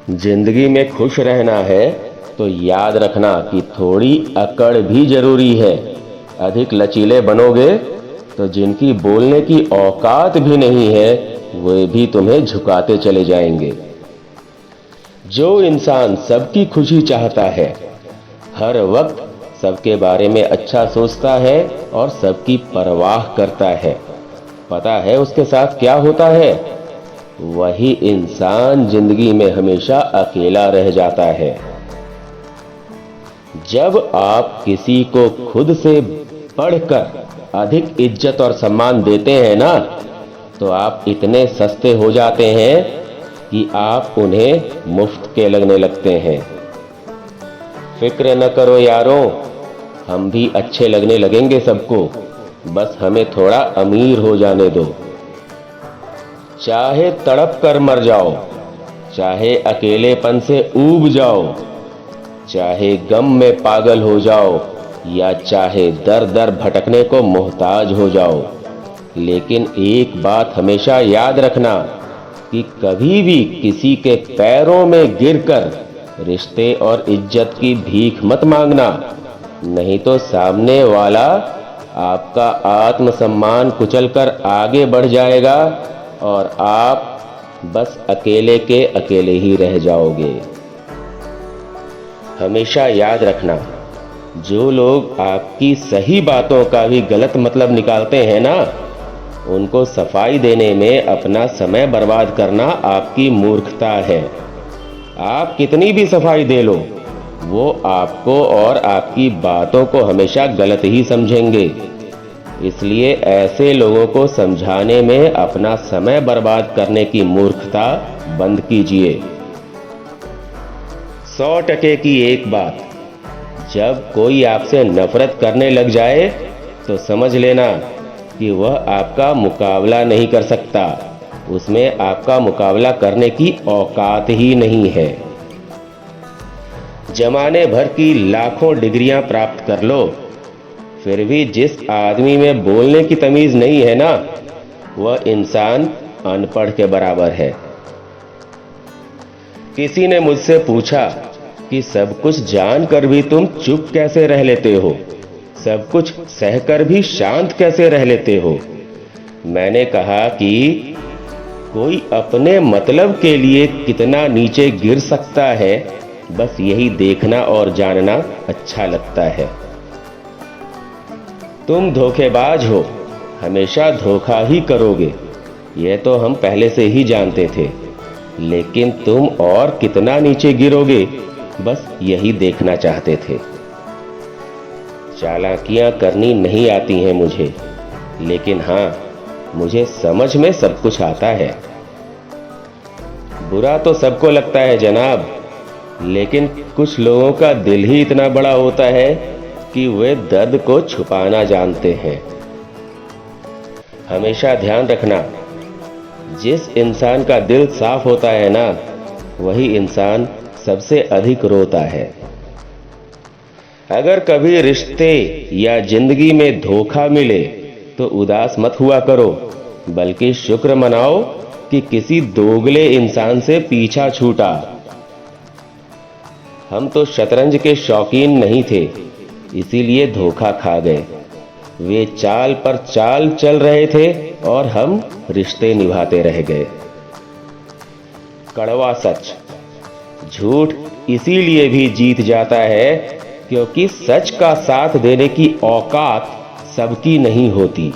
जिंदगी में खुश रहना है तो याद रखना कि थोड़ी अकड़ भी जरूरी है। अधिक लचीले बनोगे तो जिनकी बोलने की औकात भी नहीं है वे भी तुम्हें झुकाते चले जाएंगे। जो इंसान सबकी खुशी चाहता है, हर वक्त सबके बारे में अच्छा सोचता है और सबकी परवाह करता है, पता है उसके साथ क्या होता है? वही इंसान जिंदगी में हमेशा अकेला रह जाता है। जब आप किसी को खुद से बढ़कर अधिक इज्जत और सम्मान देते हैं ना, तो आप इतने सस्ते हो जाते हैं कि आप उन्हें मुफ्त के लगने लगते हैं। फिक्र न करो यारों, हम भी अच्छे लगने लगेंगे सबको, बस हमें थोड़ा अमीर हो जाने दो। चाहे तड़प कर मर जाओ, चाहे अकेलेपन से ऊब जाओ, चाहे गम में पागल हो जाओ या चाहे दर दर भटकने को मोहताज हो जाओ, लेकिन एक बात हमेशा याद रखना कि कभी भी किसी के पैरों में गिरकर रिश्ते और इज्जत की भीख मत मांगना, नहीं तो सामने वाला आपका आत्मसम्मान कुचलकर आगे बढ़ जाएगा और आप बस अकेले के अकेले ही रह जाओगे। हमेशा याद रखना, जो लोग आपकी सही बातों का भी गलत मतलब निकालते हैं ना, उनको सफाई देने में अपना समय बर्बाद करना आपकी मूर्खता है। आप कितनी भी सफाई दे लो, वो आपको और आपकी बातों को हमेशा गलत ही समझेंगे। इसलिए ऐसे लोगों को समझाने में अपना समय बर्बाद करने की मूर्खता बंद कीजिए। 100% की एक बात, जब कोई आपसे नफरत करने लग जाए तो समझ लेना कि वह आपका मुकाबला नहीं कर सकता, उसमें आपका मुकाबला करने की औकात ही नहीं है। जमाने भर की लाखों डिग्रियां प्राप्त कर लो, फिर भी जिस आदमी में बोलने की तमीज नहीं है ना, वह इंसान अनपढ़ के बराबर है। किसी ने मुझसे पूछा कि सब कुछ जानकर भी तुम चुप कैसे रह लेते हो, सब कुछ सहकर भी शांत कैसे रह लेते हो। मैंने कहा कि कोई अपने मतलब के लिए कितना नीचे गिर सकता है, बस यही देखना और जानना अच्छा लगता है। तुम धोखेबाज हो, हमेशा धोखा ही करोगे, यह तो हम पहले से ही जानते थे, लेकिन तुम और कितना नीचे गिरोगे, बस यही देखना चाहते थे। चालाकियां करनी नहीं आती हैं मुझे, लेकिन हां, मुझे समझ में सब कुछ आता है। बुरा तो सबको लगता है जनाब, लेकिन कुछ लोगों का दिल ही इतना बड़ा होता है कि वे दर्द को छुपाना जानते हैं। हमेशा ध्यान रखना, जिस इंसान का दिल साफ होता है ना, वही इंसान सबसे अधिक रोता है। अगर कभी रिश्ते या जिंदगी में धोखा मिले तो उदास मत हुआ करो, बल्कि शुक्र मनाओ कि किसी दोगले इंसान से पीछा छूटा। हम तो शतरंज के शौकीन नहीं थे, इसीलिए धोखा खा गए। वे चाल पर चाल चल रहे थे और हम रिश्ते निभाते रह गए। कड़वा सच, झूठ इसीलिए भी जीत जाता है क्योंकि सच का साथ देने की औकात सबकी नहीं होती।